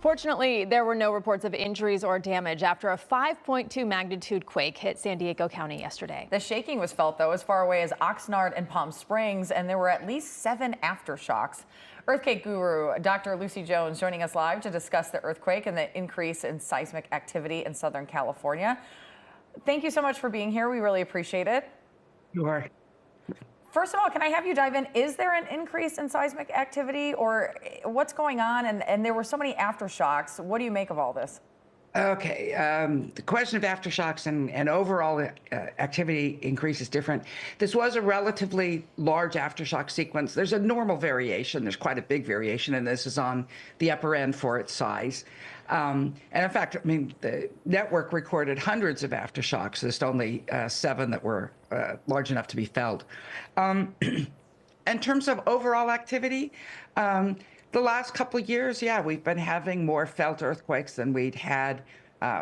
Fortunately, there were no reports of injuries or damage after a 5.2 magnitude quake hit San Diego County yesterday. The shaking was felt, though, as far away as Oxnard and Palm Springs, and there were at least 7 aftershocks. Earthquake guru Dr. Lucy Jones joining us live to discuss the earthquake and the increase in seismic activity in Southern California. Thank you so much for being here. We really appreciate it. You are. First of all, can I have you dive in? Is there an increase in seismic activity, or what's going on? And there were so many aftershocks. What do you make of all this? Okay, the question of aftershocks and overall activity increase is different. This was a relatively large aftershock sequence. There's a normal variation. There's quite a big variation, and this is on the upper end for its size. And in fact, I mean, the network recorded hundreds of aftershocks. There's only 7 that were large enough to be felt. In terms of overall activity, the last couple of years, yeah, we've been having more felt earthquakes than we'd had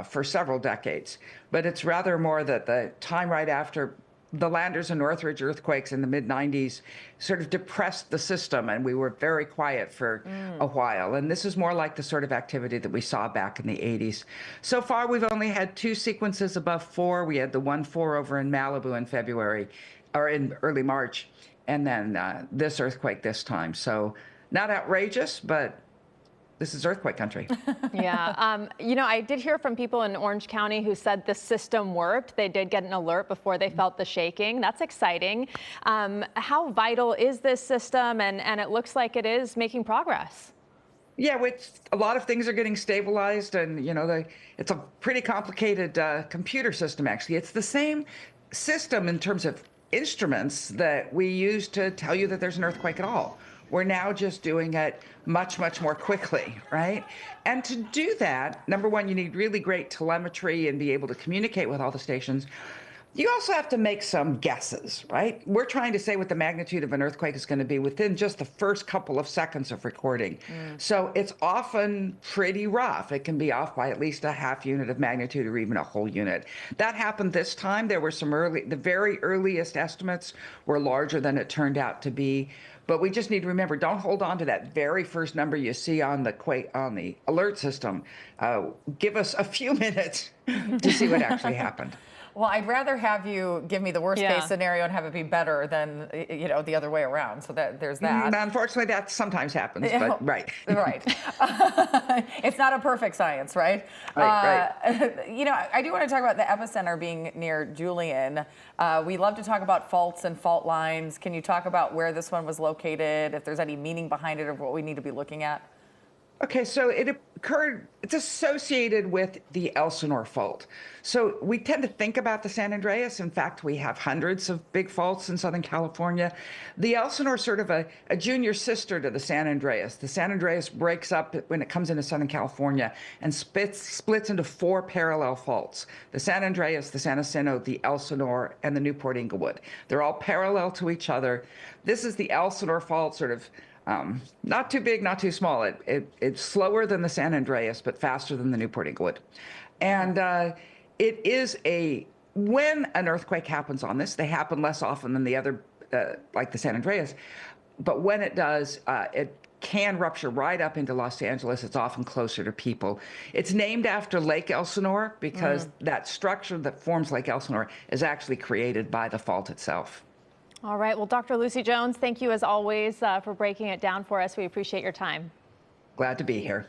for several decades. But it's rather more that the time right after the Landers and Northridge earthquakes in the mid-90s sort of depressed the system, and we were very quiet for a while. And this is more like the sort of activity that we saw back in the 80s. So far, we've only had 2 sequences above 4. We had the 1.4 over in Malibu in February, or in early March, and then this earthquake this time. So not outrageous, but this is earthquake country. Yeah. You know, I did hear from people in Orange County who said the system worked. They did get an alert before they felt the shaking. That's exciting. How vital is this system? And it looks like it is making progress. Yeah, a lot of things are getting stabilized, and you know, it's a pretty complicated computer system. Actually, it's the same system in terms of instruments that we use to tell you that there's an earthquake at all. We're now just doing it much, much more quickly, right? And to do that, number one, you need really great telemetry and be able to communicate with all the stations. You also have to make some guesses, right? We're trying to say what the magnitude of an earthquake is going to be within just the first couple of seconds of recording. So it's often pretty rough. It can be off by at least a half unit of magnitude or even a whole unit. That happened this time. There were the very earliest estimates were larger than it turned out to be. But we just need to remember, don't hold on to that very first number you see on the alert system. Give us a few minutes to see what actually happened. Well, I'd rather have you give me the worst case scenario and have it be better than, you know, the other way around. So that there's that. Unfortunately, that sometimes happens, but right. Right. It's not a perfect science, right? Right. You know, I do want to talk about the epicenter being near Julian. We love to talk about faults and fault lines. Can you talk about where this one was located, if there's any meaning behind it, or what we need to be looking at? Okay, so it's associated with the Elsinore fault. So we tend to think about the San Andreas. In fact, we have hundreds of big faults in Southern California. The Elsinore is sort of a junior sister to the San Andreas. The San Andreas breaks up when it comes into Southern California and splits into 4 parallel faults. The San Andreas, the San Jacinto, the Elsinore, and the Newport Inglewood. They're all parallel to each other. This is the Elsinore fault, sort of not too big, not too small. It's slower than the San Andreas, but faster than the Newport Inglewood. And it is when an earthquake happens on this, they happen less often than the other, like the San Andreas. But when it does, it can rupture right up into Los Angeles. It's often closer to people. It's named after Lake Elsinore because that structure that forms Lake Elsinore is actually created by the fault itself. All right. Well, Dr. Lucy Jones, thank you as always for breaking it down for us. We appreciate your time. Glad to be here.